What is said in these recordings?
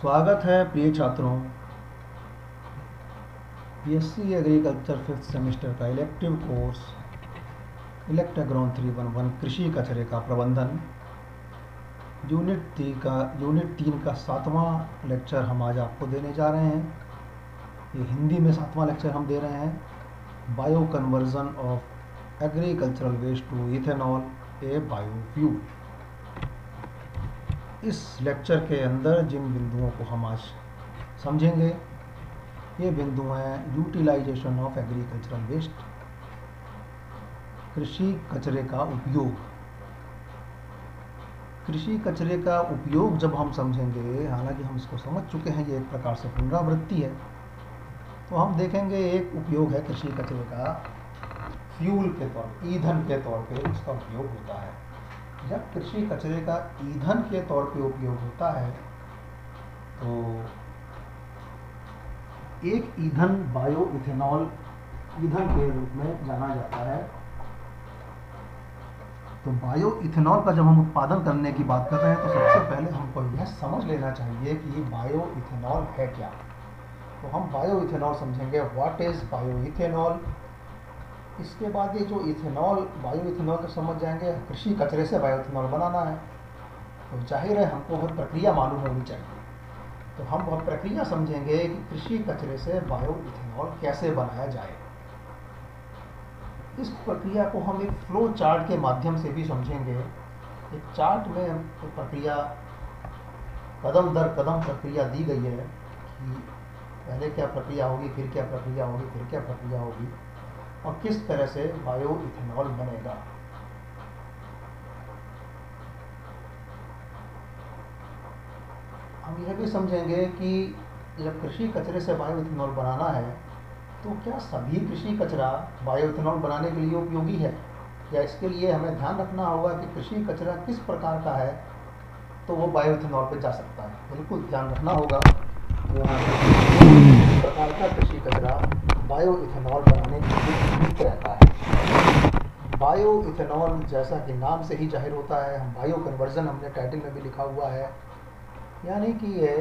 स्वागत है प्रिय छात्रों। बीएससी एग्रीकल्चर 5th सेमेस्टर का इलेक्टिव कोर्स इलेक्ट एग्रोन 311 कृषि कचरे का प्रबंधन यूनिट 3 का 7वां लेक्चर हम आज आपको देने जा रहे हैं। ये हिंदी में 7वां लेक्चर हम दे रहे हैं। Bio conversion of agricultural waste to ethanol a biofuel. इस लेक्चर के अंदर जिन बिंदुओं को हम आज समझेंगे ये बिंदु हैं यूटिलाइजेशन ऑफ एग्रीकल्चरल वेस्ट, कृषि कचरे का उपयोग। कृषि कचरे का उपयोग जब हम समझेंगे, हालांकि हम इसको समझ चुके हैं, ये एक प्रकार से पुनरावृत्ति है, तो हम देखेंगे एक उपयोग है कृषि कचरे का फ्यूल के तौर पर, ईंधन के तौर पे उसका उपयोग होता है। जब कृषि कचरे का ईंधन के तौर पे उपयोग होता है तो एक ईंधन बायो इथेनॉल ईंधन के रूप में जाना जाता है। तो बायो इथेनॉल का जब हम उत्पादन करने की बात कर रहे हैं तो सबसे पहले हमको यह समझ लेना चाहिए कि ये बायो इथेनॉल है क्या। तो हम बायो इथेनॉल समझेंगे, व्हाट इज बायो इथेनॉल। इसके बाद ये जो इथेनॉल, बायो इथेनॉल तो समझ जाएंगे, कृषि कचरे से बायो इथेनॉल बनाना है तो जाहिर है हमको वह प्रक्रिया मालूम होनी चाहिए। तो हम वह प्रक्रिया समझेंगे कि कृषि कचरे से बायो इथेनॉल कैसे बनाया जाए। इस प्रक्रिया को हम एक फ्लो चार्ट के माध्यम से भी समझेंगे। एक चार्ट में प्रक्रिया कदम दर कदम प्रक्रिया दी गई है कि पहले क्या प्रक्रिया होगी, फिर क्या प्रक्रिया होगी, फिर क्या प्रक्रिया होगी और किस तरह से बायो इथेनॉल बनेगा। हम यह भी समझेंगे कि जब कृषि कचरे से बायो इथेनॉल बनाना है तो क्या सभी कृषि कचरा बायो इथेनॉल बनाने के लिए उपयोगी है, या इसके लिए हमें ध्यान रखना होगा कि कृषि कचरा किस प्रकार का है तो वो बायो इथेनॉल पे जा सकता है। बिल्कुल ध्यान रखना होगा किस प्रकार का कृषि कचरा बायो इथेनॉल बनाने के लिए उपयुक्त रहता है। बायो इथेनॉल जैसा कि नाम से ही जाहिर होता है, हम बायो कन्वर्जन हमने टाइटल में भी लिखा हुआ है, यानी कि ये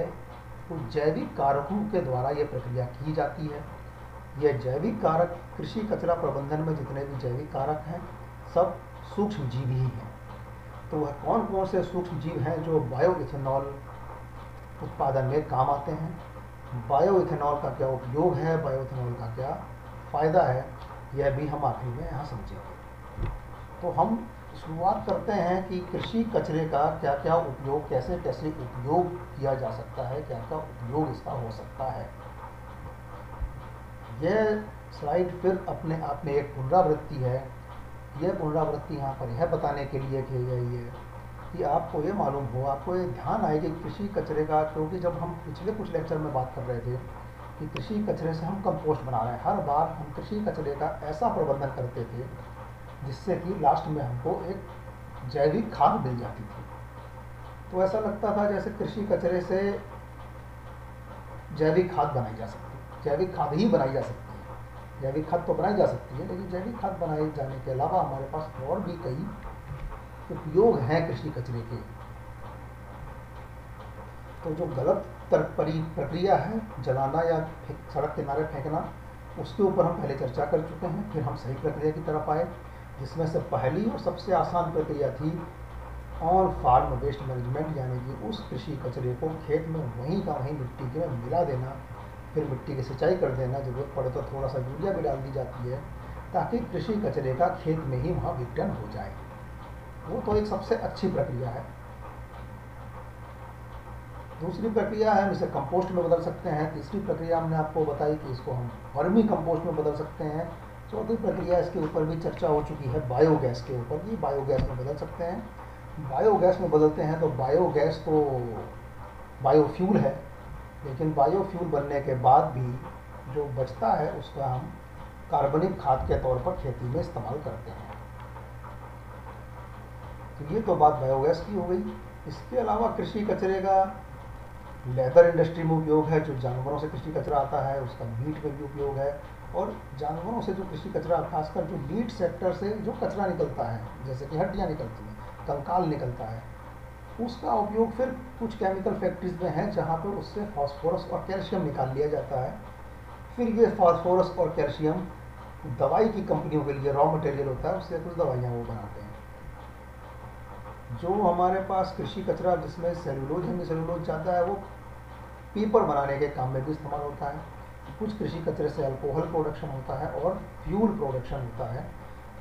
कुछ जैविक कारकों के द्वारा ये प्रक्रिया की जाती है। यह जैविक कारक, कृषि कचरा प्रबंधन में जितने भी जैविक कारक हैं सब सूक्ष्म जीव ही हैं। तो वह कौन कौन से सूक्ष्म जीव हैं जो बायो इथेनॉल उत्पादन में काम आते हैं, बायो इथेनॉल का क्या उपयोग है, बायो इथेनॉल का क्या फ़ायदा है, यह भी हम आखिर में यहाँ समझेंगे। तो हम शुरुआत करते हैं कि कृषि कचरे का क्या क्या उपयोग, कैसे कैसे उपयोग किया जा सकता है, क्या क्या उपयोग इसका हो सकता है। यह स्लाइड फिर अपने आप में एक पुनरावृत्ति है। यह पुनरावृत्ति यहाँ पर यह बताने के लिए की गई है कि आपको ये मालूम हो, आपको ये ध्यान आए कि कृषि कचरे का, क्योंकि जब हम पिछले कुछ लेक्चर में बात कर रहे थे कि कृषि कचरे से हम कंपोस्ट बना रहे हैं, हर बार हम कृषि कचरे का ऐसा प्रबंधन करते थे जिससे कि लास्ट में हमको एक जैविक खाद मिल जाती थी। तो ऐसा लगता था जैसे कृषि कचरे से जैविक खाद बनाई जा सकती है, जैविक खाद ही बनाई जा सकती है। जैविक खाद तो बनाई जा सकती है, लेकिन जैविक खाद बनाए जाने के अलावा हमारे पास और भी कई उपयोग हैं कृषि कचरे के। तो जो गलत प्रक्रिया है, जलाना या सड़क किनारे फेंकना, उसके ऊपर हम पहले चर्चा कर चुके हैं। फिर हम सही प्रक्रिया की तरफ आए, जिसमें से पहली और सबसे आसान प्रक्रिया थी ऑन फार्म वेस्ट मैनेजमेंट, यानी कि उस कृषि कचरे को खेत में वहीं का वहीं मिट्टी के में मिला देना, फिर मिट्टी की सिंचाई कर देना, ज़रूरत पड़े तो थोड़ा सा यूरिया भी डाल दी जाती है ताकि कृषि कचरे का खेत में ही वहाँ विघटन हो जाए। वो तो एक सबसे अच्छी प्रक्रिया है। दूसरी प्रक्रिया है, हम इसे कंपोस्ट में बदल सकते हैं। तीसरी प्रक्रिया हमने आपको बताई कि इसको हम वर्मी कंपोस्ट में बदल सकते हैं। चौथी प्रक्रिया, इसके ऊपर भी चर्चा हो चुकी है, बायोगैस के ऊपर भी बायोगैस में बदल सकते हैं। बायोगैस में बदलते हैं तो बायोगैस तो बायोफ्यूल है, लेकिन बायोफ्यूल बनने के बाद भी जो बचता है उसका हम कार्बनिक खाद के तौर पर खेती में इस्तेमाल करते हैं। तो ये तो बात बायोगैस की हो गई। इसके अलावा कृषि कचरे का लेदर इंडस्ट्री में उपयोग है, जो जानवरों से कृषि कचरा आता है उसका मीट में भी उपयोग है। और जानवरों से जो कृषि कचरा, खासकर जो मीट सेक्टर से जो कचरा निकलता है, जैसे कि हड्डियाँ निकलती हैं, कंकाल निकलता है, उसका उपयोग फिर कुछ केमिकल फैक्ट्रीज में है जहाँ पर उससे फास्फोरस और कैल्शियम निकाल लिया जाता है। फिर ये फास्फोरस और कैल्शियम दवाई की कंपनियों के लिए रॉ मटेरियल होता है, उससे कुछ दवाइयाँ वो बनाते हैं। जो हमारे पास कृषि कचरा जिसमें सेलुलोज हेमी सेलुलोज जाता है वो पेपर बनाने के काम में भी इस्तेमाल होता है। कुछ कृषि कचरे से अल्कोहल प्रोडक्शन होता है और फ्यूल प्रोडक्शन होता है।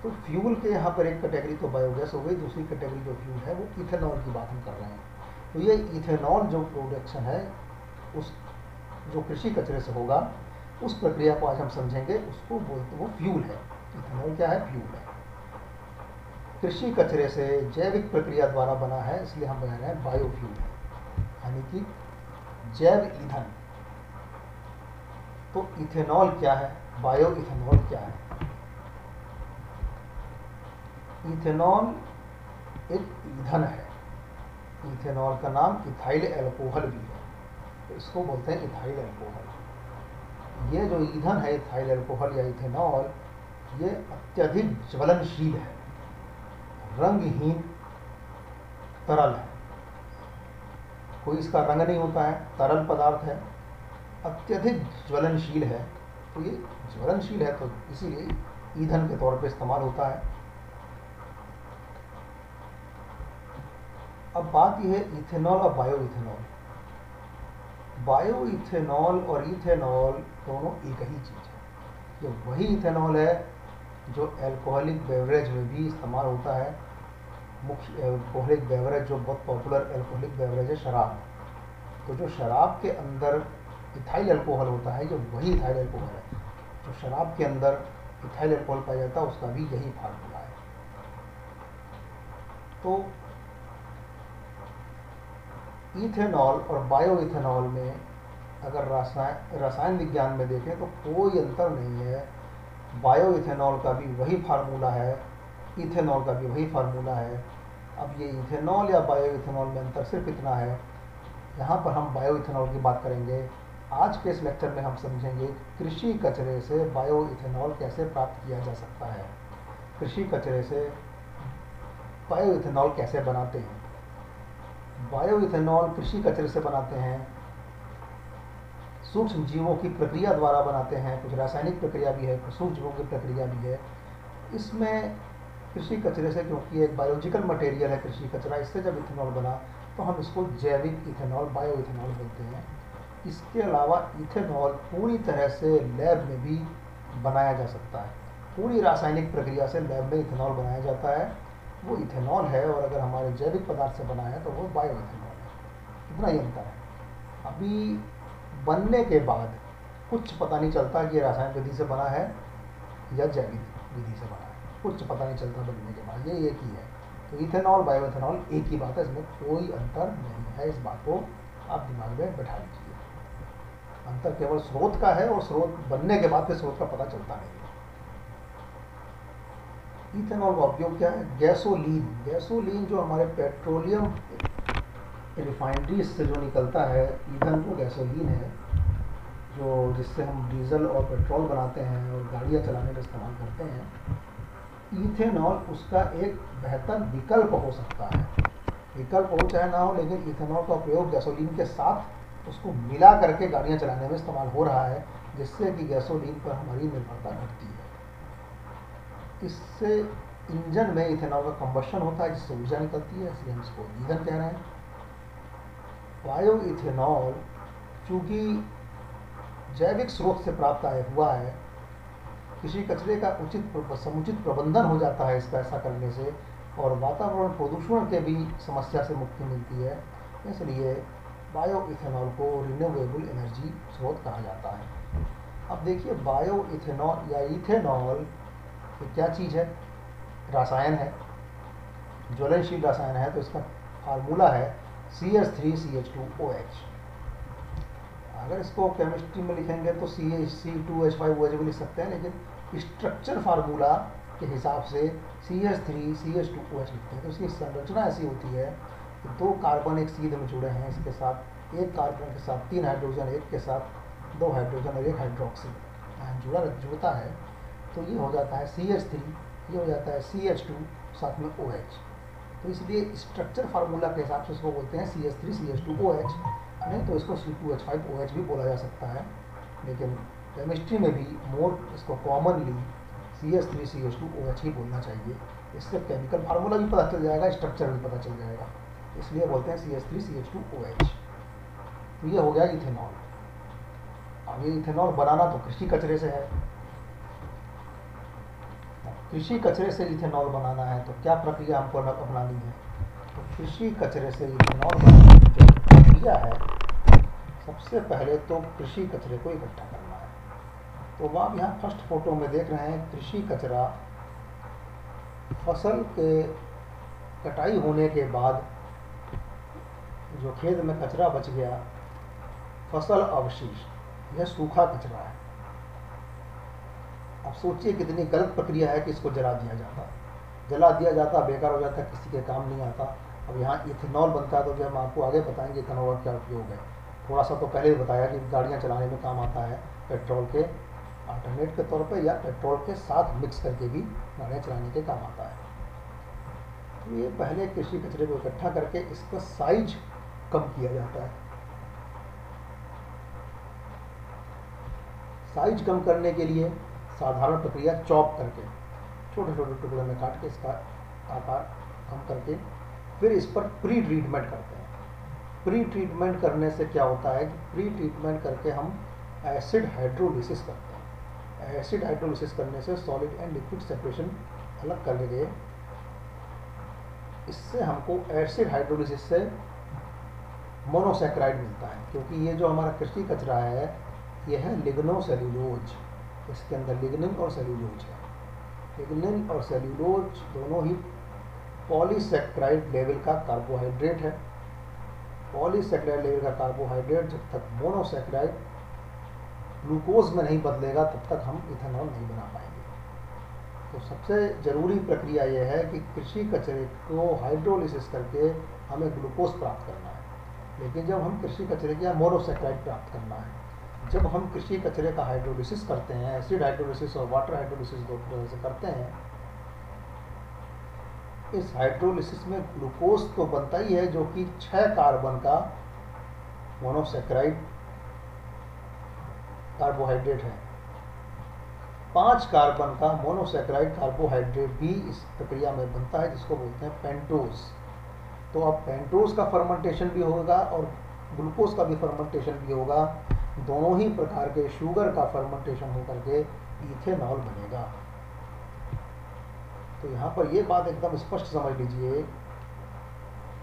तो फ्यूल के यहाँ पर एक कैटेगरी तो बायोगैस हो गई, दूसरी कैटेगरी जो फ्यूल है वो इथेनॉल की बात हम कर रहे हैं। तो ये इथेनॉल जो प्रोडक्शन है उस जो कृषि कचरे से होगा उस प्रक्रिया को आज हम समझेंगे, उसको बोलते वो फ्यूल है। इथेनॉल क्या है? फ्यूल है। कृषि कचरे से जैविक प्रक्रिया द्वारा बना है, इसलिए हम बना रहे हैं बायोफ्यूल है, यानी कि जैव ईंधन। तो इथेनॉल क्या है, बायो इथेनॉल क्या है? इथेनॉल एक ईंधन है। इथेनॉल का नाम इथाइल अल्कोहल भी है, तो इसको बोलते हैं इथाइल अल्कोहल। ये जो ईंधन है इथाइल अल्कोहल या इथेनॉल, ये अत्यधिक ज्वलनशील है, रंगहीन तरल है। कोई इसका रंग नहीं होता है, तरल पदार्थ है, अत्यधिक ज्वलनशील है। तो ये ज्वलनशील है तो इसीलिए ईंधन के तौर पे इस्तेमाल होता है। अब बात यह है इथेनॉल और बायो इथेनॉल। बायो इथेनॉल और इथेनॉल दोनों एक ही चीज़ है। ये वही इथेनॉल है जो अल्कोहलिक बेवरेज में भी इस्तेमाल होता है। मुख्य अल्कोहलिक बेवरेज जो बहुत पॉपुलर अल्कोहलिक बेवरेज है शराब। तो जो शराब के अंदर इथाइल अल्कोहल होता है, ये वही इथाइल अल्कोहल है। जो शराब के अंदर इथाइल अल्कोहल पाया जाता है उसका भी यही फार्मूला है। तो इथेनॉल और बायो इथेनॉल में अगर रसायन विज्ञान में देखें तो कोई अंतर नहीं है। बायो इथेनॉल का भी वही फार्मूला है, इथेनॉल का भी वही फार्मूला है। अब ये इथेनॉल या बायो इथेनॉल में अंतर सिर्फ इतना है, यहाँ पर हम बायो इथेनॉल की बात करेंगे। आज के इस लेक्चर में हम समझेंगे कृषि कचरे से बायो इथेनॉल कैसे प्राप्त किया जा सकता है, कृषि कचरे से बायो इथेनॉल कैसे बनाते हैं। बायो इथेनॉल कृषि कचरे से बनाते हैं, सूक्ष्म जीवों की प्रक्रिया द्वारा बनाते हैं, कुछ रासायनिक प्रक्रिया भी है, कुछ सूक्ष्म जीवों की प्रक्रिया भी है। इसमें कृषि कचरे से, क्योंकि एक बायोलॉजिकल मटेरियल है कृषि कचरा, इससे जब इथेनॉल बना तो हम इसको जैविक इथेनॉल बायो इथेनॉल बोलते हैं। इसके अलावा इथेनॉल पूरी तरह से लैब में भी बनाया जा सकता है। पूरी रासायनिक प्रक्रिया से लैब में इथेनॉल बनाया जाता है, वो इथेनॉल है। और अगर हमारे जैविक पदार्थ से बना है तो वो बायो इथेनॉल है। इतना ही अंतर है। अभी बनने के बाद कुछ पता नहीं चलता कि ये रासायनिक विधि से बना है या जैविक विधि से बना है, कुछ पता नहीं चलता बनने के बाद, ये एक ही है। तो इथेनॉल बायो इथेनॉल एक ही बात है, इसमें कोई अंतर नहीं है। इस बात को आप दिमाग में बैठा लीजिए। अंतर केवल स्रोत का है, और स्रोत बनने के बाद फिर स्रोत का पता चलता नहीं है। इथेनॉल का उपयोग क्या है? गैसोलीन। गैसोलीन जो हमारे पेट्रोलियम रिफाइनरीज से जो निकलता है ईंधन, वो गैसोलीन है, जो जिससे हम डीजल और पेट्रोल बनाते हैं और गाड़ियाँ चलाने में इस्तेमाल करते हैं। इथेनॉल उसका एक बेहतर विकल्प हो सकता है। विकल्प हो चाहे ना हो, लेकिन इथेनॉल का उपयोग गैसोलीन के साथ उसको मिला करके गाड़ियाँ चलाने में इस्तेमाल हो रहा है, जिससे कि गैसोलीन पर हमारी निर्भरता घटती है। इससे इंजन में इथेनॉल का कंबशन होता है, जिससे ऊर्जा निकलती है, इसलिए हम इसको ईंधन कह रहे हैं। बायो इथेनॉल चूँकि जैविक स्रोत से प्राप्त हुआ है, कृषि कचरे का समुचित प्रबंधन हो जाता है इसका ऐसा करने से, और वातावरण प्रदूषण के भी समस्या से मुक्ति मिलती है। इसलिए बायो इथेनॉल को रिन्यूएबल एनर्जी स्रोत कहा जाता है। अब देखिए, बायो इथेनॉल या इथेनॉल ये क्या चीज़ है? रसायन है, ज्वलनशील रसायन है। तो इसका फार्मूला है CH3CH2OH। अगर इसको केमिस्ट्री में लिखेंगे तो CH2H5OH भी लिख सकते हैं, लेकिन स्ट्रक्चर फार्मूला के हिसाब से CH3CH2OH लिखते हैं। तो इसकी संरचना ऐसी होती है कि 2 कार्बन एक सीध में जुड़े हैं, इसके साथ एक कार्बन के साथ 3 हाइड्रोजन, एक के साथ 2 हाइड्रोजन और 1 हाइड्रोक्सिल जुड़ता है। तो ये हो जाता है CH3, ये हो जाता है CH2, साथ में OH। तो इसलिए स्ट्रक्चर फार्मूला के हिसाब से इसको बोलते हैं CH3CH2OH, नहीं तो इसको C2H5OH भी बोला जा सकता है, लेकिन केमिस्ट्री में भी मोर इसको कॉमनली CH3CH2OH ही बोलना चाहिए। इससे केमिकल फार्मूला भी पता चल जाएगा, स्ट्रक्चर भी पता चल जाएगा, इसलिए बोलते हैं CH3CH2OH। तो ये हो गया इथेनॉल। अब ये इथेनॉल बनाना तो कृषि कचरे से है। कृषि कचरे से इथेनॉल बनाना है तो क्या प्रक्रिया हमको अपनानी है? तो कृषि कचरे से इथेनॉल बनाने की जो प्रक्रिया है, सबसे पहले तो कृषि कचरे को इकट्ठा करना है। तो आप यहाँ फर्स्ट फोटो में देख रहे हैं कृषि कचरा, फसल के कटाई होने के बाद जो खेत में कचरा बच गया, फसल अवशिष्ट, यह सूखा कचरा है। अब सोचिए कितनी गलत प्रक्रिया है कि इसको जला दिया जाता, जला दिया जाता, बेकार हो जाता, किसी के काम नहीं आता। अब यहाँ इथेनॉल बनता है, तो जो हम आपको आगे बताएंगे इथेनॉल का क्या उपयोग है। थोड़ा सा तो पहले ही बताया कि गाड़ियाँ चलाने में काम आता है, पेट्रोल के अल्टरनेट के तौर पे या पेट्रोल के साथ मिक्स करके भी गाड़ियाँ चलाने के काम आता है। तो ये पहले कृषि कचरे को इकट्ठा करके इसका साइज कम किया जाता है। साइज कम करने के लिए साधारण प्रक्रिया चॉप करके, छोटे छोटे टुकड़े में काट के इसका आकार कम करके फिर इस पर प्री ट्रीटमेंट करते हैं। प्री ट्रीटमेंट करने से क्या होता है कि प्री ट्रीटमेंट करके हम एसिड हाइड्रोलिसिस करते हैं। एसिड हाइड्रोलिसिस करने से सॉलिड एंड लिक्विड सेपरेशन अलग कर लेंगे। इससे हमको एसिड हाइड्रोलिसिस से मोनोसैकेराइड मिलता है, क्योंकि ये जो हमारा कृषि कचरा है यह है लिग्नोसेल्यूलोज। इसके अंदर लिग्निन और सेल्यूलोज है। लिग्निन और सेल्यूलोज दोनों ही पॉलीसैकेराइड लेवल का कार्बोहाइड्रेट है। पॉलीसैकेराइड लेवल का कार्बोहाइड्रेट जब तक मोनोसैकेराइड ग्लूकोज में नहीं बदलेगा तब तक हम इथेनॉल नहीं बना पाएंगे। तो सबसे ज़रूरी प्रक्रिया यह है कि कृषि कचरे को हाइड्रोलिसिस करके हमें ग्लूकोज प्राप्त करना है। लेकिन जब हम कृषि कचरे का मोनोसैकेराइड प्राप्त करना है, जब हम कृषि कचरे का हाइड्रोलिसिस करते हैं, एसिड हाइड्रोलिसिस और वाटर हाइड्रोलिसिस दो तरह से करते हैं, इस हाइड्रोलिसिस में ग्लूकोज तो बनता ही है जो कि 6 कार्बन का मोनोसैकेराइड कार्बोहाइड्रेट है। 5 कार्बन का मोनोसैकेराइड कार्बोहाइड्रेट भी इस प्रक्रिया में बनता है, जिसको बोलते हैं पेंटोज। तो अब पेंटोज का फर्मेंटेशन भी होगा और ग्लूकोज का भी फर्मेंटेशन भी होगा। दोनों ही प्रकार के शुगर का फर्मेंटेशन होकर के इथेनॉल बनेगा। तो यहाँ पर ये बात एकदम स्पष्ट समझ लीजिए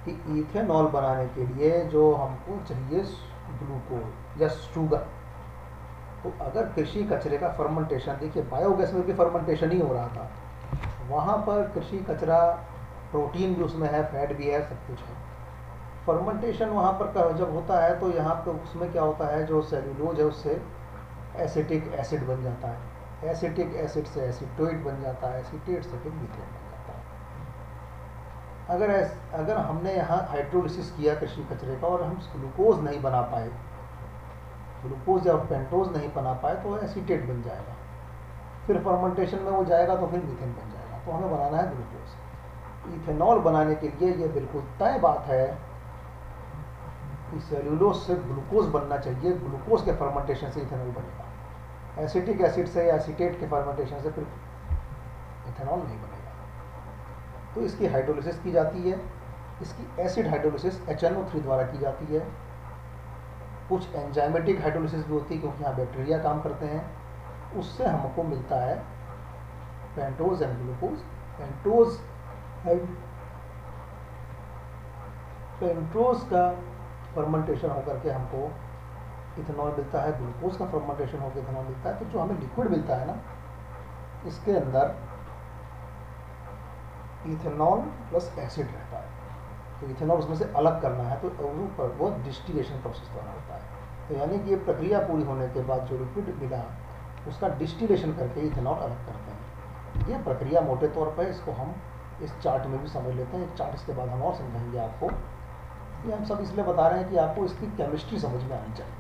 कि इथेनॉल बनाने के लिए जो हमको चाहिए ग्लूकोज या शुगर। तो अगर कृषि कचरे का फर्मेंटेशन, देखिए बायोगैस में भी फर्मेंटेशन ही हो रहा था, वहाँ पर कृषि कचरा प्रोटीन भी उसमें है, फैट भी है, सब कुछ है। फर्मेंटेशन वहाँ पर जब होता है तो यहाँ पे उसमें क्या होता है, जो सेल्यूलोज है उससे एसिटिक एसिड बन जाता है, एसिटिक एसिड से एसीटेट बन जाता है, एसीटेट से फिर मीथेन बन जाता है। अगर हमने यहाँ हाइड्रोलिसिस किया कृषि कचरे का और हम ग्लूकोज नहीं बना पाए, ग्लूकोज या पेंटोज नहीं बना पाए, तो एसीटेट बन जाएगा। फिर फर्मेंटेशन में वो जाएगा तो फिर मीथेन बन जाएगा। तो हमें बनाना है ग्लूकोज। इथेनॉल बनाने के लिए ये बिल्कुल तय बात है कि सेल्यूलोज से ग्लूकोज बनना चाहिए, ग्लूकोज के फर्मेंटेशन से इथेनॉल बनेगा। एसिटिक एसिड से या एसीटेट के फर्मेंटेशन से फिर इथेनॉल नहीं बनेगा। तो इसकी हाइड्रोलिसिस की जाती है। इसकी एसिड हाइड्रोलिसिस HNO3 द्वारा की जाती है। कुछ एंजाइमेटिक हाइड्रोलिसिस भी होती है, क्योंकि यहाँ बैक्टीरिया काम करते हैं। उससे हमको मिलता है पेंटोज एंड ग्लूकोज। पेंटोज का फर्मेंटेशन होकर के हमको इथेनॉल मिलता है, ग्लूकोज का फर्मेंटेशन होकर इथेनॉल मिलता है। तो जो हमें लिक्विड मिलता है ना, इसके अंदर इथेनॉल प्लस एसिड रहता है। तो इथेनॉल उसमें से अलग करना है तो ऊपर वो डिस्टिलेशन प्रोसेस द्वारा होता है। तो यानी कि ये प्रक्रिया पूरी होने के बाद जो लिक्विड मिला उसका डिस्टिलेशन करके इथेनॉल अलग करते हैं। ये प्रक्रिया मोटे तौर पर, इसको हम इस चार्ट में भी समझ लेते हैं। एक चार्ट इसके बाद हम और समझाएंगे आपको। ये हम सब इसलिए बता रहे हैं कि आपको इसकी केमिस्ट्री समझ में आनी चाहिए।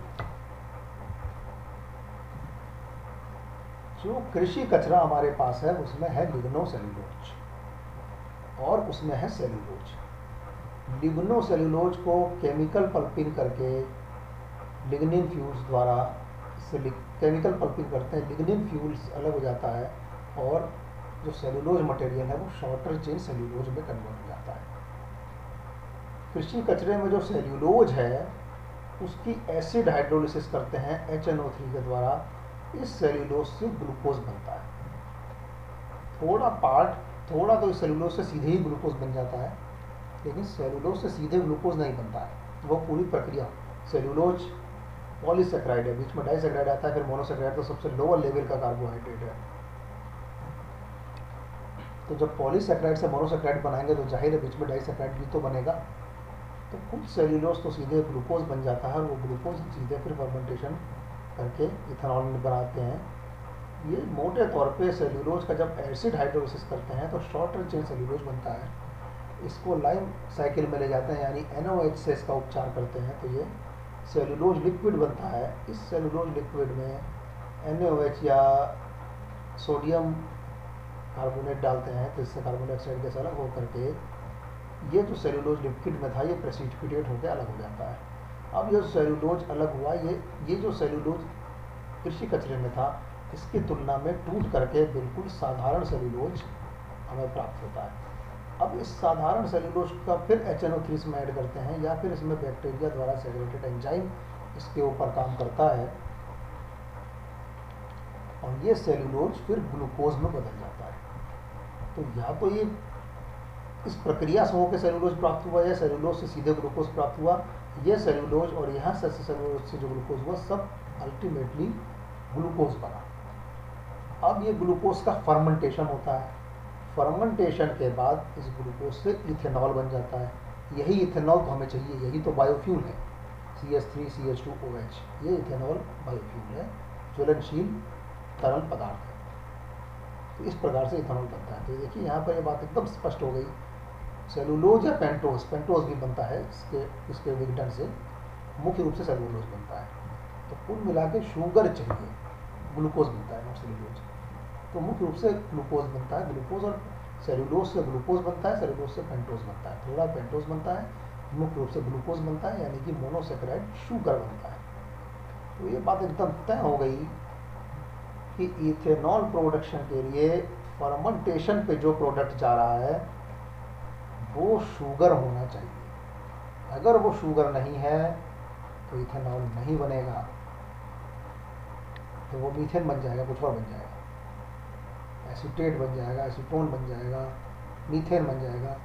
जो कृषि कचरा हमारे पास है उसमें है लिग्नोसेल्यूलोज। और उसमें है सेल्यूलोज। लिग्नो सेल्यूलोज को केमिकल पल्पिंग करके लिग्निन फ्यूल्स द्वारा इससे केमिकल पल्पिंग करते हैं, लिग्निन फ्यूल्स अलग हो जाता है और जो सेल्यूलोज मटेरियल है वो शॉर्टर चेन सेल्यूलोज में कन्वर्ट हो जाता है। कृषि कचरे में जो सेल्यूलोज है उसकी एसिड हाइड्रोलिसिस करते हैं HNO3 के द्वारा। इस सेल्यूलोज से ग्लूकोज बनता है। थोड़ा तो इस सेल्यूलोज से सीधे ही ग्लूकोज बन जाता है, लेकिन सेल्यूलोज से सीधे ग्लूकोज नहीं बनता है। वो पूरी प्रक्रिया, सेल्यूलोज पॉलीसेक्राइड है, बीच में डाइसेक्राइड आता है, फिर मोनोसेक्राइड, तो सबसे लोअर लेवल का कार्बोहाइड्रेट है। तो जब पॉलीसेक्राइड से मोनोसेक्राइड बनाएंगे तो जाहिर है बीच में डाइसेक्राइड भी तो बनेगा। तो कुछ सेल्यूलोज तो सीधे ग्लूकोज बन जाता है और वो ग्लूकोज सीधे फिर फर्मेंटेशन करके इथेनॉल में बनाते हैं। ये मोटे तौर पे सेल्यूलोज का जब एसिड हाइड्रोलिसिस करते हैं तो शॉर्टर चेन सेल्यूलोज बनता है। इसको लाइम साइकिल में ले जाते हैं, यानी NOH से इसका उपचार करते हैं, तो ये सेल्यूलोज लिक्विड बनता है। इस सेल्यूलोज लिक्विड में NaOH या सोडियम कार्बोनेट डालते हैं, तो इससे कार्बन डाइऑक्साइड गैस अलग होकर के ये जो सेल्यूलोज लिक्विड में था ये प्रेसिपिटेट होकर अलग हो जाता है। अब ये सेल्यूलोज अलग हुआ, ये जो सेल्यूलोज कृषि कचरे में था इसकी तुलना में टूट करके बिल्कुल साधारण सेल्यूलोज हमें प्राप्त होता है। अब इस साधारण सेल्यूलोज का फिर HNO3 इसमें ऐड करते हैं, या फिर इसमें बैक्टीरिया द्वारा सेग्रेटेड एंजाइम इसके ऊपर काम करता है और ये सेल्यूलोज फिर ग्लूकोज में बदल जाता है। तो या तो ये इस प्रक्रिया से होकर सेल्यूलोज प्राप्त हुआ या सेल्यूलोज से सीधे ग्लूकोज प्राप्त हुआ। ये सेल्यूलोज और यहाँ से सेल्यूलोज से जो ग्लूकोज हुआ सब अल्टीमेटली ग्लूकोज बना। अब ये ग्लूकोज का फर्मेंटेशन होता है। फर्मेंटेशन के बाद इस ग्लूकोज से इथेनॉल बन जाता है। यही इथेनॉल तो हमें चाहिए, यही तो बायोफ्यूल है। CH3CH2OH ये इथेनॉल बायोफ्यूल है, ज्वलनशील तरल पदार्थ है। तो इस प्रकार से इथेनॉल बनता है। तो देखिए यहाँ पर ये बात एकदम स्पष्ट हो गई। सेलुलोज या पेंटोज भी बनता है इसके विघटन से, मुख्य रूप से सेलुलोज बनता है। तो कुल मिला के शुगर चाहिए, ग्लूकोज बनता है, नॉट सेलुलोज। तो मुख्य रूप से ग्लूकोज बनता है। ग्लूकोज और सेलुलोज से ग्लूकोज बनता है, सेलुलोज से पेंटोज बनता है। थोड़ा पेंटोज बनता है, मुख्य रूप से ग्लूकोज बनता है, यानी कि मोनोसेक्राइड शुगर बनता है। तो ये बात एकदम तय हो गई कि इथेनॉल प्रोडक्शन के लिए फर्मेंटेशन पे जो प्रोडक्ट जा रहा है वो शुगर होना चाहिए। अगर वो शुगर नहीं है तो इथेनॉल नहीं बनेगा, तो वो मीथेन बन जाएगा, कुछ और बन जाएगा, एसीटेट बन जाएगा, एसीटोन बन जाएगा, मीथेन बन जाएगा,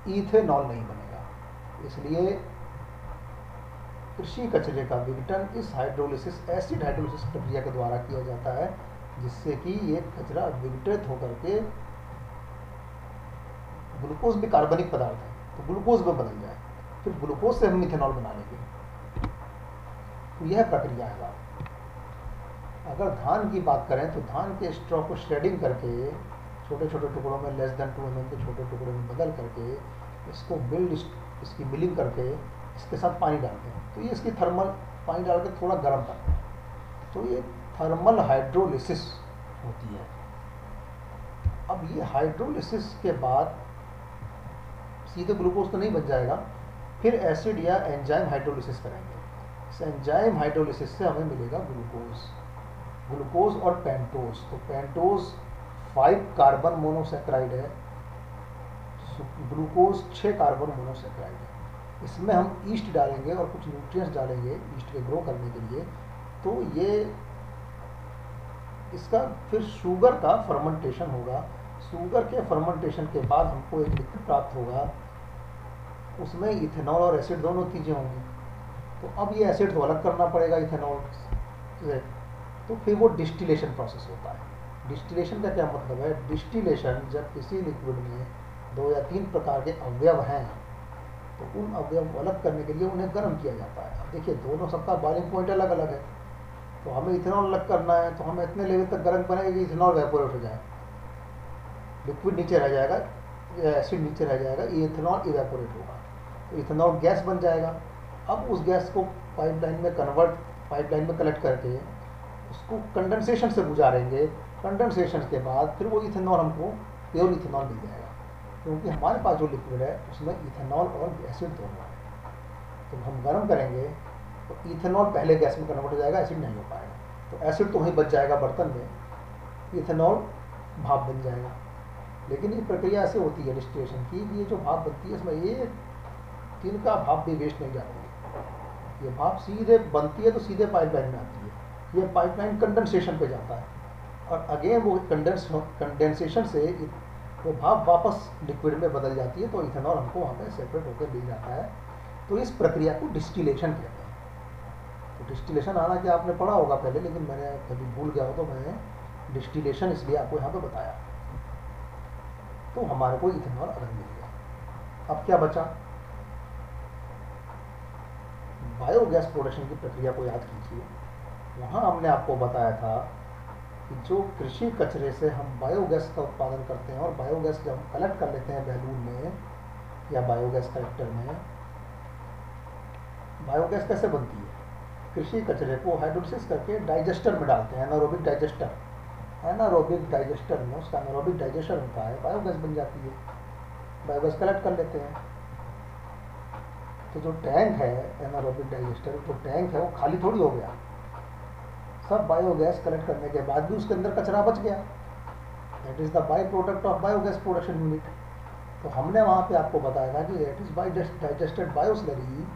इथेनॉल नहीं बनेगा। इसलिए कृषि कचरे का विघटन इस हाइड्रोलिसिस, एसिड हाइड्रोलिसिस प्रक्रिया के द्वारा किया जाता है, जिससे कि ये कचरा विघटित होकर के ग्लूकोज भी कार्बनिक पदार्थ है तो ग्लूकोज में बदल जाए, फिर ग्लूकोज से हम इथेनॉल बना लेंगे। तो यह प्रक्रिया है बात। अगर धान की बात करें तो धान के स्ट्रॉ को श्रेडिंग करके छोटे छोटे टुकड़ों में लेस देन 2 mm के छोटे टुकड़ों में बदल करके इसको इसकी मिलिंग करके इसके साथ पानी डालते हैं। तो ये इसकी थर्मल, पानी डाल के थोड़ा गर्म करते हैं, तो ये थर्मल हाइड्रोलिसिस होती है। अब ये हाइड्रोलिसिस के बाद सीधे ग्लूकोज तो नहीं बन जाएगा, फिर एसिड या एंजाइम हाइड्रोलिसिस करेंगे। इस एंजाइम हाइड्रोलिसिस से हमें मिलेगा ग्लूकोज और पेंटोज। तो पेंटोज 5 कार्बन मोनोसेक्राइड है, ग्लूकोज 6 कार्बन मोनोसेक्राइड है। इसमें हम ईस्ट डालेंगे और कुछ न्यूट्रिएंट्स डालेंगे ईस्ट के ग्रो करने के लिए। तो ये इसका फिर शुगर का फर्मेंटेशन होगा। शुगर के फर्मेंटेशन के बाद हमको एक लिक्विड प्राप्त होगा, उसमें इथेनॉल और एसिड दोनों चीज़ें होंगी। तो अब ये एसिड तो अलग करना पड़ेगा इथेनॉल से, तो फिर वो डिस्टिलेशन प्रोसेस होता है। डिस्टिलेशन का क्या मतलब है? डिस्टिलेशन जब किसी लिक्विड में 2 या 3 प्रकार के अवयव हैं तो उन अवयव को अलग करने के लिए उन्हें गर्म किया जाता है। अब देखिए दोनों सबका बॉइलिंग पॉइंट अलग अलग है, तो हमें इथेनॉल अलग करना है तो हमें इतने लेवल तक गर्म करेंगे कि इथेनॉल वेपोरेट हो जाए, लिक्विड नीचे रह जाएगा, एसिड नीचे रह जाएगा, ये इथेनॉल इवेपोरेट होगा, तो इथेनॉल गैस बन जाएगा। अब उस गैस को पाइपलाइन में कलेक्ट करके उसको कंडेंसेशन से गुजारेंगे। कंडेंसेशन के बाद फिर वो इथेनॉल हमको प्योर इथेनॉल मिल जाएगा। क्योंकि हमारे पास जो लिक्विड है उसमें इथेनॉल और एसिड दोनों है। तो हम गर्म करेंगे तो इथेनॉल पहले गैस में कन्वर्ट हो जाएगा, एसिड नहीं हो पाएगा। तो एसिड तो वहीं बच जाएगा बर्तन में, इथेनॉल भाप बन जाएगा। लेकिन ये प्रक्रिया ऐसे होती है डिस्टिलेशन की, ये जो भाप बनती है इसमें एक तिनका भाप भी वेस्ट नहीं जाती है। ये भाप सीधे बनती है तो सीधे पाइपलाइन में आती है। ये पाइपलाइन कंडेंसेशन पे जाता है और अगेन वो कंडेंसेशन से वो भाप वापस लिक्विड में बदल जाती है, तो इथेनॉल हमको वहाँ पे सेपरेट होकर मिल जाता है। तो इस प्रक्रिया को डिस्टिलेशन कहते हैं। तो डिस्टिलेशन आना क्या आपने पढ़ा होगा पहले, लेकिन मैंने कभी भूल गया हो तो मैंने डिस्टिलेशन इसलिए आपको यहाँ पे बताया। तो हमारे को इथेनॉल अलग मिल गया। अब क्या बचा, बायोगैस प्रोडक्शन की प्रक्रिया को याद कीजिए। वहाँ हमने आपको बताया था कि जो कृषि कचरे से हम बायोगैस का उत्पादन करते हैं और बायोगैस जब हम कलेक्ट कर लेते हैं बैलून में या बायोगैस कलेक्टर में, बायोगैस कैसे बनती है, कृषि कचरे को हाइड्रोलिसिस करके डाइजेस्टर में डालते हैं, एनारोबिक डाइजेस्टर। एनारोबिक डाइजेस्टर में उसका एनारोबिक डाइजेशन होता है, बायोगैस बन जाती है, बायोगैस कलेक्ट कर लेते हैं। तो जो टैंक है एनारोबिक डाइजेस्टर, जो टैंक है वो खाली थोड़ी हो गया, सब बायोगैस कलेक्ट करने के बाद भी उसके अंदर कचरा बच गया। That is the by product of biogas production unit. तो हमने वहाँ पे आपको बताया था कि दैट इज़ बाई डाइजेस्टेड बायोस्लरी,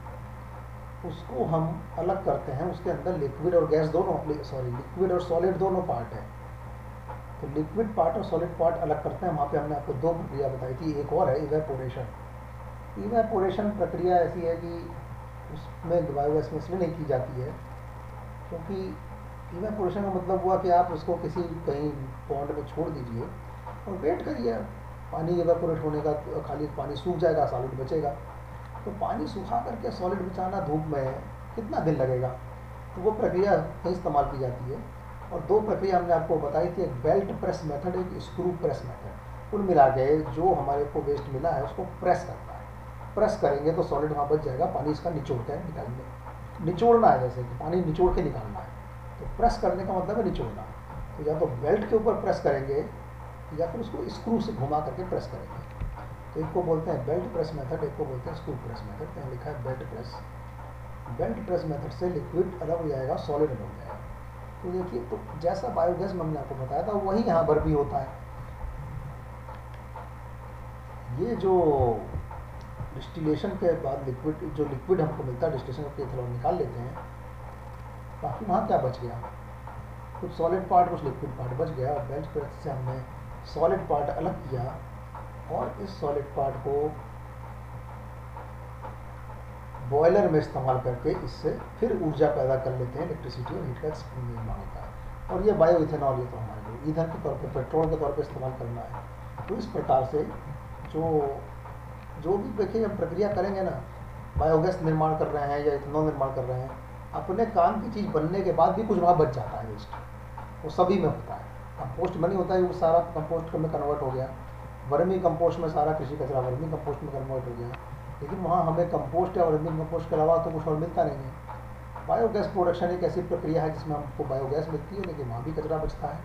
उसको हम अलग करते हैं। उसके अंदर लिक्विड और गैस दोनों, लिक्विड और सॉलिड दोनों पार्ट है। तो लिक्विड पार्ट और सॉलिड पार्ट अलग करते हैं। वहाँ पे हमने आपको दो प्रक्रिया बताई थी, एक और है इवेपोरेशन। इवेपोरेशन प्रक्रिया ऐसी है कि उसमें बायोगैस में इसलिए नहीं की जाती है क्योंकि इवेपोरेशन का मतलब हुआ कि आप उसको किसी कहीं पॉन्ड में छोड़ दीजिए और वेट करिए पानी इवेपोरेट होने का, खाली पानी सूख जाएगा, सॉलिड बचेगा। तो पानी सुखा करके सॉलिड बचाना धूप में कितना दिन लगेगा, तो वो प्रक्रिया नहीं इस्तेमाल की जाती है। और दो प्रक्रिया हमने आपको बताई थी, एक बेल्ट प्रेस मेथड, एक स्क्रू प्रेस मेथड। कुल मिला के जो हमारे को वेस्ट मिला है उसको प्रेस करना है। प्रेस करेंगे तो सॉलिड वहाँ बच जाएगा, पानी इसका निचोड़ कर निकालेंगे। निचोड़ना है, जैसे कि पानी निचोड़ के निकालना है, तो प्रेस करने का मतलब है निचोड़ना। तो या तो बेल्ट के ऊपर प्रेस करेंगे या फिर उसको स्क्रू से घुमा करके प्रेस करेंगे। तो एक को बोलते हैं बेल्ट प्रेस मेथड, एक को बोलते हैं स्क्रू प्रेस मेथड। यहाँ लिखा है belt press. Belt press method से लिक्विड अलग हो जाएगा, सॉलिड अलग हो जाएगा। तो देखिए, तो जैसा बायोगैस में हमने आपको बताया था वही यहाँ पर भी होता है। ये जो डिस्टिलेशन के बाद लिक्विड, जो लिक्विड हमको मिलता है डिस्टिलेशन करके इथेनॉल निकाल लेते हैं, बाकी वहाँ क्या बच गया, कुछ सॉलिड पार्ट कुछ लिक्विड पार्ट बच गया। और बेल्ट प्रेस से हमने सॉलिड पार्ट अलग किया और इस सॉलिड पार्ट को बॉयलर में इस्तेमाल करके इससे फिर ऊर्जा पैदा कर लेते हैं, इलेक्ट्रिसिटी और हीट का निर्माण होता है। और ये बायो इथेनॉल, ये तो हमारे लिए ईंधन के तौर पे, पेट्रोल के तौर पे इस्तेमाल करना है। तो इस प्रकार से जो भी देखिए हम प्रक्रिया करेंगे ना, बायोगैस निर्माण कर रहे हैं या इथेनॉल निर्माण कर रहे हैं, अपने काम की चीज़ बनने के बाद भी कुछ वहाँ बच जाता है वेस्ट, वो सभी में होता है। कंपोस्ट में नहीं होता है, वो सारा कंपोस्ट में कन्वर्ट हो गया, वर्मी कंपोस्ट में सारा कृषि कचरा वर्मी कंपोस्ट में कन्वर्ट हो गया। लेकिन वहाँ हमें कंपोस्ट या वर्मी कंपोस्ट के अलावा तो कुछ और मिलता नहीं है। बायोगैस प्रोडक्शन एक ऐसी प्रक्रिया है जिसमें हमको बायोगैस मिलती है, लेकिन वहाँ भी कचरा बचता है।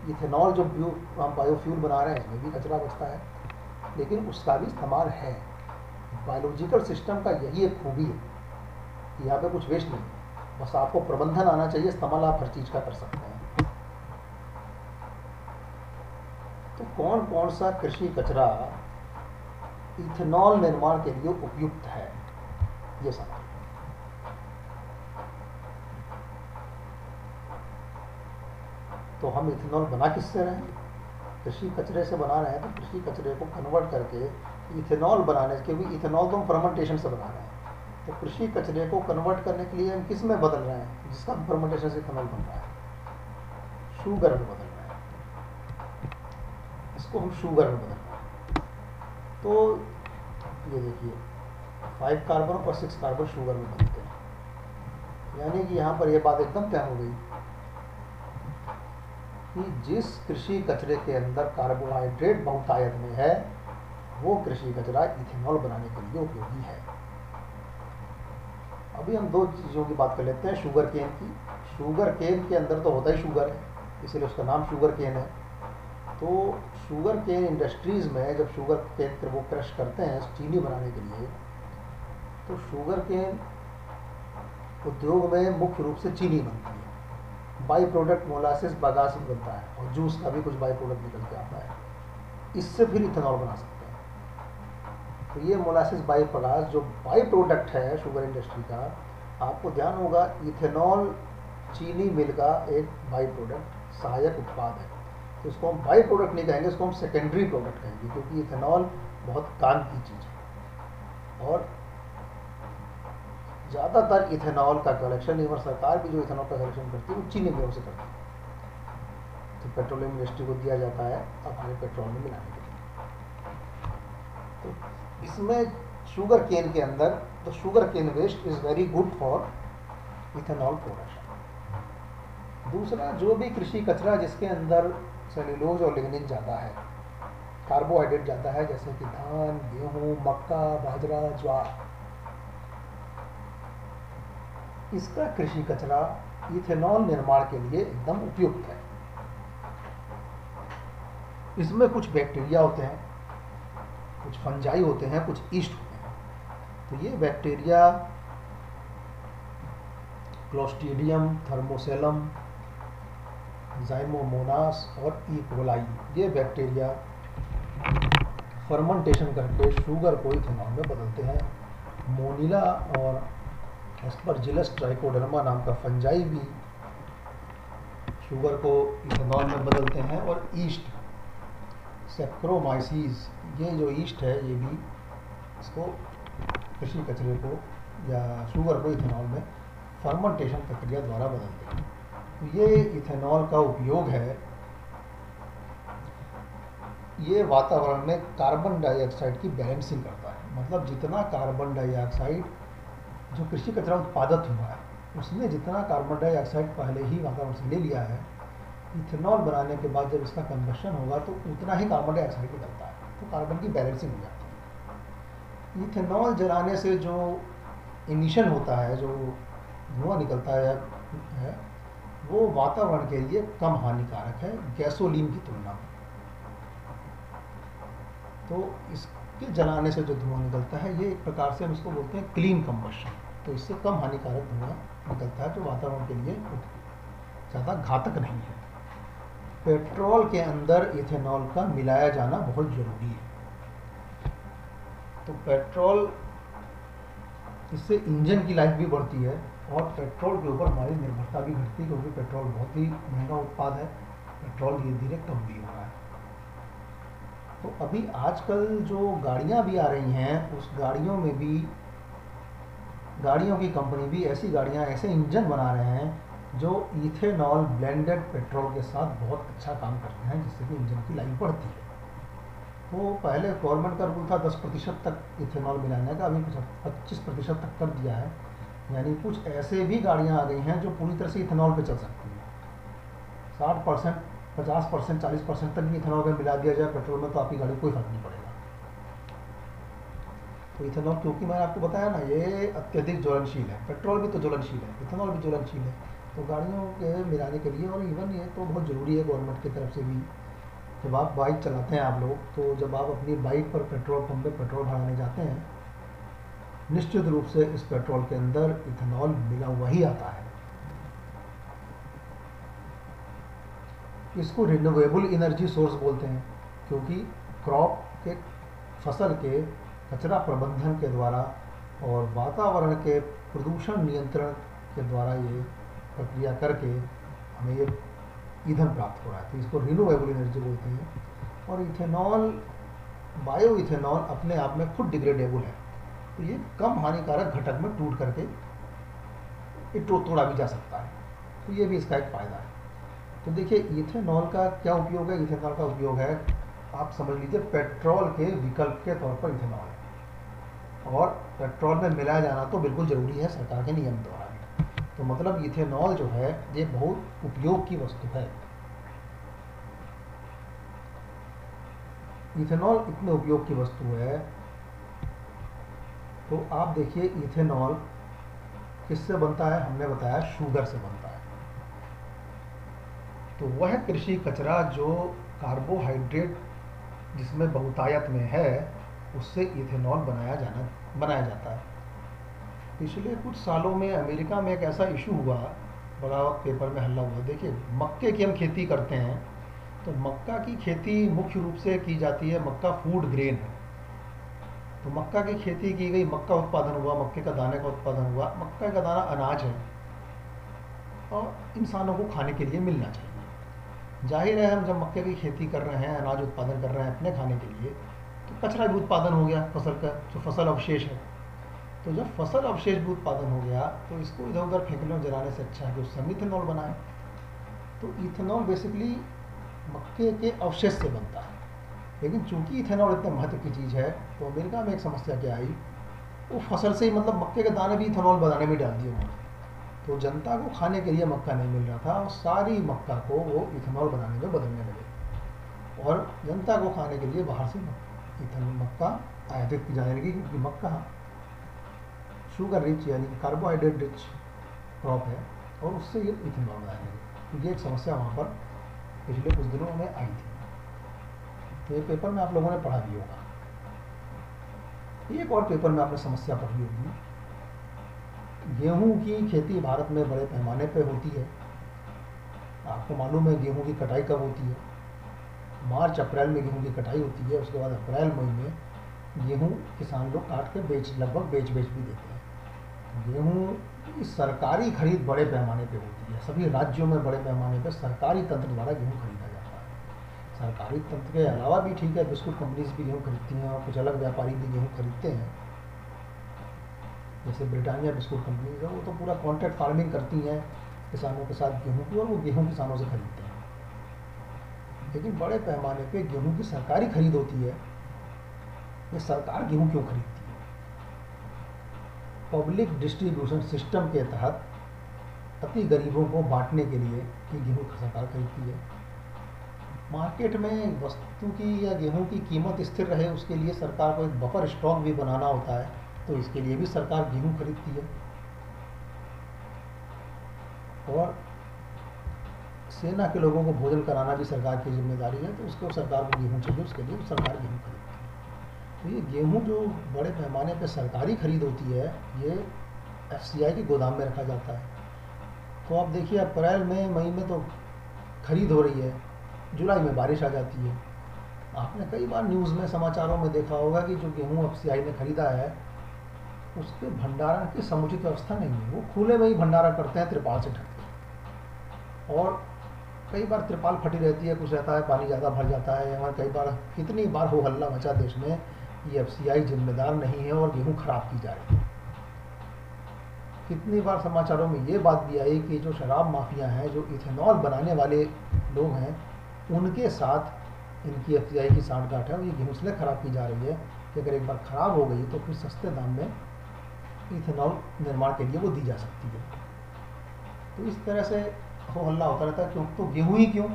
इथेनॉल जो हम बायोफ्यूल बना रहे हैं इसमें भी कचरा बचता है, लेकिन उसका भी इस्तेमाल है। बायोलॉजिकल सिस्टम का यही एक खूबी है कि यहाँ पे कुछ वेस्ट नहीं है, बस आपको प्रबंधन आना चाहिए, इस्तेमाल आप हर चीज़ का कर सकते हैं। तो कौन कौन सा कृषि कचरा इथेनॉल निर्माण के लिए उपयुक्त है, ये समझ। तो हम इथेनॉल बना किससे रहे हैं, कृषि कचरे से बना रहे हैं। तो कृषि कचरे को कन्वर्ट करके इथेनॉल बनाने, क्योंकि इथेनॉल तो हम फर्मेंटेशन से बना रहे हैं, तो कृषि कचरे को कन्वर्ट करने के लिए हम किस में बदल रहे हैं, जिसका फर्मेंटेशन से इथेनॉल बन रहा है, शुगर में बदल रहे हैं। इसको हम शुगर में बदल रहे हैं। तो ये देखिए 5 कार्बन और 6 कार्बन शुगर में बनते हैं। यानी कि यहाँ पर यह बात एकदम तय हो गई कि जिस कृषि कचरे के अंदर कार्बोहाइड्रेट बहुतायत में है, वो कृषि कचरा इथेनॉल बनाने के लिए उपयोगी है। अभी हम दो चीज़ों की बात कर लेते हैं, शुगर केन की। शुगर केन के अंदर तो होता ही शुगर है, इसलिए उसका नाम शुगर केन है। तो शुगर केन इंडस्ट्रीज़ में जब शुगर केन को वो क्रश करते हैं चीनी बनाने के लिए, तो शुगर केन उद्योग में मुख्य रूप से चीनी बनती है। बाई प्रोडक्ट मोलासिस बागास भी बनता है और जूस का भी कुछ बाई प्रोडक्ट निकल के आता है, इससे फिर इथेनॉल बना सकते हैं। तो ये मोलासिस बाई बगास जो बाई प्रोडक्ट है शुगर इंडस्ट्री का, आपको ध्यान होगा इथेनॉल चीनी मिल का एक बाई प्रोडक्ट सहायक उत्पाद है। तो इसको हम बाई प्रोडक्ट नहीं कहेंगे, इसको हम सेकेंडरी प्रोडक्ट कहेंगे, क्योंकि इथेनॉल बहुत काम की चीज़ है। और ज़्यादातर इथेनॉल का कलेक्शन, इवन सरकार भी जो इथेनॉल का कलेक्शन करती है वो चीनी मिलों से करती है, तो पेट्रोलियम इंडस्ट्री को दिया जाता है अपने पेट्रोल में मिलाने के लिए। तो इसमें शुगर केन के अंदर, तो sugar cane waste is very good for ethanol production. दूसरा, जो भी कृषि कचरा जिसके अंदर सेल्यूलोज और लिग्निन ज़्यादा है, कार्बोहाइड्रेट ज़्यादा है, जैसे कि धान, गेहूँ, मक्का, बाजरा, ज्वार, इसका कृषि कचरा इथेनॉल निर्माण के लिए एकदम उपयुक्त है। इसमें कुछ बैक्टीरिया होते हैं, कुछ फंजाई होते हैं, कुछ ईस्ट होते हैं। तो ये बैक्टीरिया क्लोस्ट्रीडियम, थर्मोसेलम, जाइमोमोनास और ई कोलाई, ये बैक्टीरिया फर्मेंटेशन करके शुगर को इथेनॉल में बदलते हैं। मोनिला और एस्परजिलस ट्राइकोडर्मा नाम का फंजाई भी शुगर को इथेनॉल में बदलते हैं। और ईस्ट सेक्रोमाइसीज, ये जो ईस्ट है ये भी इसको कृषि कचरे को या शुगर को इथेनॉल में फर्मेंटेशन प्रक्रिया द्वारा बदलते हैं। तो ये इथेनॉल का उपयोग है, ये वातावरण में कार्बन डाइऑक्साइड की बैलेंसिंग करता है। मतलब जितना कार्बन डाइऑक्साइड जो कृषि कचरा उत्पादित हुआ है उसने जितना कार्बन डाइऑक्साइड पहले ही वातावरण से ले लिया है, इथेनॉल बनाने के बाद जब इसका कन्वर्शन होगा तो उतना ही कार्बन डाइऑक्साइड निकलता है, तो कार्बन की बैलेंसिंग हो जाती है। इथेनॉल जलाने से जो इमिशन होता है, जो धुआं निकलता है, वो वातावरण के लिए कम हानिकारक है गैसोलीन की तुलना में। तो इसके जलाने से जो धुआं निकलता है, ये एक प्रकार से हम इसको बोलते हैं क्लीन कंबशन। तो इससे कम हानिकारक धुआं निकलता है जो वातावरण के लिए ज़्यादा घातक नहीं है। पेट्रोल के अंदर इथेनॉल का मिलाया जाना बहुत ज़रूरी है। तो पेट्रोल, इससे इंजन की लाइफ भी बढ़ती है और पेट्रोल के ऊपर हमारी निर्भरता भी घटती है, क्योंकि पेट्रोल बहुत ही महंगा उत्पाद है, पेट्रोल धीरे धीरे कम भी हो रहा है। तो अभी आजकल जो गाड़ियां भी आ रही हैं, उस गाड़ियों में भी, गाड़ियों की कंपनी भी ऐसी गाड़ियां, ऐसे इंजन बना रहे हैं जो इथेनॉल ब्लेंडेड पेट्रोल के साथ बहुत अच्छा काम करते हैं, जिससे कि इंजन की लाइफ बढ़ती है। तो पहले गवर्नमेंट का रूल था 10% तक इथेनॉल मिलाने का, अभी 25% तक कर दिया है। यानी कुछ ऐसे भी गाड़ियां आ गई हैं जो पूरी तरह से इथेनॉल पे चल सकती हैं। 60%, 50%, 40% तक भी इथेनॉल में मिला दिया जाए पेट्रोल में, तो आपकी गाड़ी कोई फर्क नहीं पड़ेगा। तो इथेनॉल, क्योंकि मैंने आपको बताया ना, ये अत्यधिक ज्वलनशील है, पेट्रोल भी तो ज्वलनशील है, इथेनॉल भी ज्वलनशील है। तो गाड़ियों के मिलाने के लिए, और इवन ये तो बहुत ज़रूरी है गवर्नमेंट की तरफ से भी, जब आप बाइक चलाते हैं आप लोग, तो जब आप अपनी बाइक पर पेट्रोल पंप पे पेट्रोल भराने जाते हैं, निश्चित रूप से इस पेट्रोल के अंदर इथेनॉल मिला हुआ ही आता है। इसको रिन्यूएबल एनर्जी सोर्स बोलते हैं, क्योंकि क्रॉप के, फसल के कचरा प्रबंधन के द्वारा और वातावरण के प्रदूषण नियंत्रण के द्वारा ये प्रक्रिया करके हमें ये ईंधन प्राप्त हो रहा है। तो इसको रिन्यूएबल एनर्जी बोलते हैं। और इथेनॉल, बायो इथेनॉल अपने आप में खुद डिग्रेडेबल है, तो ये कम हानिकारक घटक में टूट करके तोड़ा भी जा सकता है। तो ये भी इसका एक फ़ायदा है। तो देखिए इथेनॉल का क्या उपयोग है। इथेनॉल का उपयोग है, आप समझ लीजिए, पेट्रोल के विकल्प के तौर पर इथेनॉल है, और पेट्रोल में मिलाया जाना तो बिल्कुल ज़रूरी है सरकार के नियम द्वारा भी। तो मतलब इथेनॉल जो है ये बहुत उपयोग की वस्तु है। इथेनॉल इतने उपयोग की वस्तु है, तो आप देखिए इथेनॉल किससे बनता है, हमने बताया शुगर से बनता है। तो वह कृषि कचरा जो कार्बोहाइड्रेट जिसमें बहुतायत में है, उससे इथेनॉल बनाया जाता है। पिछले कुछ सालों में अमेरिका में एक ऐसा इशू हुआ, बड़ा पेपर में हल्ला हुआ। देखिए, मक्के की हम खेती करते हैं, तो मक्का की खेती मुख्य रूप से की जाती है, मक्का फूड ग्रेन है। तो मक्का की खेती की गई, मक्का उत्पादन हुआ, मक्के का दाने का उत्पादन हुआ। मक्का का दाना अनाज है और इंसानों को खाने के लिए मिलना चाहिए। जाहिर है, हम जब मक्के की खेती कर रहे हैं, अनाज उत्पादन कर रहे हैं अपने खाने के लिए, तो कचरा भी उत्पादन हो गया फसल का, जो फसल अवशेष है। तो जब फसल अवशेष भी उत्पादन हो गया, तो इसको इधर उधर फेंकने और जलाने से अच्छा है कि उससे हम इथेनॉल बनाएं। तो इथेनॉल बेसिकली मक्के के अवशेष से बनता है। लेकिन चूंकि इथेनॉल इतने महत्व की चीज़ है, तो अमेरिका में एक समस्या क्या आई, वो फसल से ही, मतलब मक्के के दाने भी इथेनॉल बनाने में डाल दिए उन्होंने। तो जनता को खाने के लिए मक्का नहीं मिल रहा था, और सारी मक्का को वो इथेनॉल बनाने में बदलने लगे, और जनता को खाने के लिए बाहर से इथेनॉल मक्का आयातित की जाने लगी, क्योंकि मक्का शुगर रिच यानी कि कार्बोहाइड्रेट रिच क्रॉप है, और उससे ये इथेनॉल बनाने लगे। तो ये एक समस्या वहाँ पर पिछले कुछ दिनों में आई थी। तो ये पेपर में आप लोगों ने पढ़ा भी होगा। एक और पेपर में आपने समस्या पढ़ी होगी, गेहूं की खेती भारत में बड़े पैमाने पर होती है। आपको मालूम है गेहूं की कटाई कब होती है? मार्च अप्रैल में गेहूं की कटाई होती है। उसके बाद अप्रैल मई में गेहूं किसान लोग काट के लगभग बेच भी देते हैं। गेहूं की सरकारी खरीद बड़े पैमाने पे होती है। सभी राज्यों में बड़े पैमाने पे सरकारी तंत्र द्वारा गेहूं खरीदा जाता है। सरकारी तंत्र के अलावा भी ठीक है, बिस्कुट कंपनीज भी गेहूं खरीदती हैं, और कुछ अलग व्यापारी भी गेहूं खरीदते हैं। जैसे ब्रिटानिया बिस्कुट कंपनी है, वो तो पूरा कॉन्ट्रैक्ट फार्मिंग करती हैं किसानों के साथ गेहूं की, और वो गेहूं किसानों से खरीदते हैं। लेकिन बड़े पैमाने पे गेहूं की सरकारी खरीद होती है। ये सरकार गेहूं क्यों खरीदती है? पब्लिक डिस्ट्रीब्यूशन सिस्टम के तहत अति गरीबों को बांटने के लिए ये गेहूं सरकार खरीदती है। मार्केट में वस्तु की या गेहूं की कीमत स्थिर रहे, उसके लिए सरकार को एक बफर स्टॉक भी बनाना होता है, तो इसके लिए भी सरकार गेहूं खरीदती है। और सेना के लोगों को भोजन कराना भी सरकार की जिम्मेदारी है, तो उसको सरकार को गेहूं चाहिए, उसके लिए सरकार गेहूं खरीदती है। तो ये गेहूं जो बड़े पैमाने पर सरकारी खरीद होती है, ये एफसीआई के गोदाम में रखा जाता है। तो आप देखिए, अप्रैल में मई में तो खरीद हो रही है, जुलाई में बारिश आ जाती है। आपने कई बार न्यूज़ में, समाचारों में देखा होगा कि जो गेहूं एफसीआई ने खरीदा है, उसके भंडारण की समुचित व्यवस्था नहीं है। वो खुले में ही भंडारण करते हैं, त्रिपाल से ढक के। और कई बार त्रिपाल फटी रहती है, कुछ रहता है, पानी ज़्यादा भर जाता है। और कई बार, कितनी बार हो हल्ला मचा देश में, ये एफसीआई जिम्मेदार नहीं है और गेहूं खराब की जा रही है। कितनी बार समाचारों में ये बात भी आई कि जो शराब माफिया हैं, जो इथेनॉल बनाने वाले लोग हैं, उनके साथ इनकी एफसीआई की सांठगांठ है, और ये गेहूं इसलिए खराब की जा रही है कि अगर एक बार खराब हो गई तो फिर सस्ते दाम में इथेनॉल निर्माण के लिए वो दी जा सकती है। तो इस तरह से हो हल्ला होता रहता है। क्यों? तो गेहूं ही क्यों?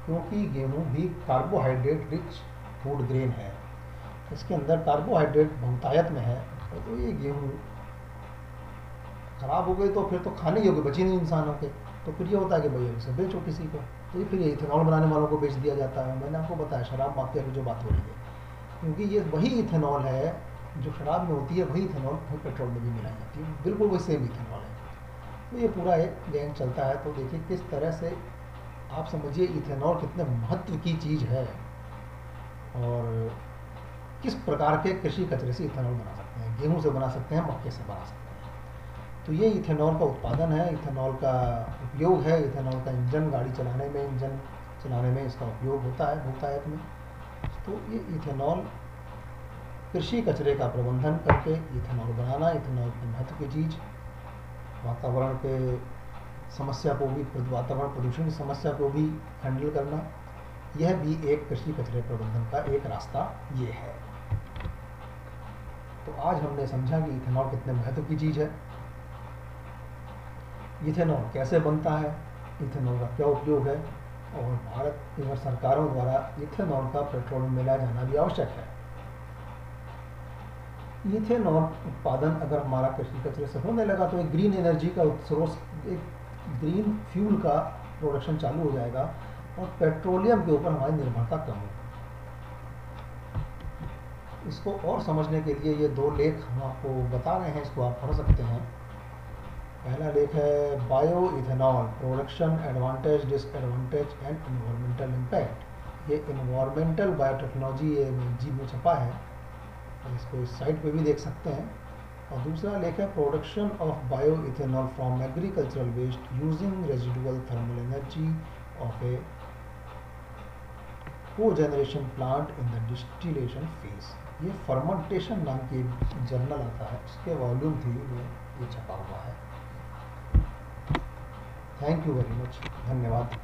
क्योंकि गेहूं भी कार्बोहाइड्रेट रिच फूड ग्रेन है। इसके अंदर कार्बोहाइड्रेट बहुतायत में है। तो ये गेहूं खराब हो गई तो फिर तो खाने योग्य बची नहीं इंसानों के। तो फिर ये होता है कि भैया इसे बेचो किसी को, तो ये फिर ये इथेनॉल बनाने वालों को बेच दिया जाता है। मैंने आपको बताया शराब माफिया की जो बात हो रही है, क्योंकि ये वही इथेनॉल है जो शराब में होती है, वही इथेनॉल पेट्रोल में भी मिलाई जाती है, बिल्कुल वही सेम इथेनॉल है। तो ये पूरा एक गैंग चलता है। तो देखिए किस तरह से, आप समझिए इथेनॉल कितने महत्व की चीज़ है, और किस प्रकार के कृषि कचरे से इथेनॉल बना सकते हैं। गेहूँ से बना सकते हैं, मक्के से बना सकते हैं। तो ये इथेनॉल का उत्पादन है, इथेनॉल का उपयोग है। इथेनॉल का इंजन, गाड़ी चलाने में, इंजन चलाने में इसका उपयोग होता है बहुतायत में। तो ये इथेनॉल कृषि कचरे का प्रबंधन करके इथेनॉल बनाना, इथेनॉल की महत्व की चीज़, वातावरण के समस्या को भी, वातावरण प्रदूषण की समस्या को भी हैंडल करना, यह भी एक कृषि कचरे प्रबंधन का एक रास्ता ये है। तो आज हमने समझा कि इथेनॉल कितने महत्व की चीज़ है, इथेनॉल कैसे बनता है, इथेनॉल का क्या उपयोग है, और भारत एवं सरकारों द्वारा इथेनॉल का पेट्रोल में मिलाया जाना भी आवश्यक है। इथेनॉल उत्पादन अगर हमारा कृषि कचरे से होने लगा तो एक ग्रीन एनर्जी का स्रोत, एक ग्रीन फ्यूल का प्रोडक्शन चालू हो जाएगा, और पेट्रोलियम के ऊपर हमारी निर्भरता कम होगी। इसको और समझने के लिए ये दो लेख हम आपको बता रहे हैं, इसको आप पढ़ सकते हैं। पहला लेख है bio ethanol production advantage disadvantage and environmental impact. ये इन्वायरमेंटल बायोटेक्नोलॉजी ये मैगजीन में छपा है, इसको इस साइट पे भी देख सकते हैं। और दूसरा लेख है production of bio ethanol from agricultural waste using residual thermal energy of a cogeneration plant in the distillation phase. ये फर्मेंटेशन नाम की एक जर्नल आता है, उसके वॉल्यूम 3 में ये छपा हुआ है। थैंक यू वेरी मच, धन्यवाद।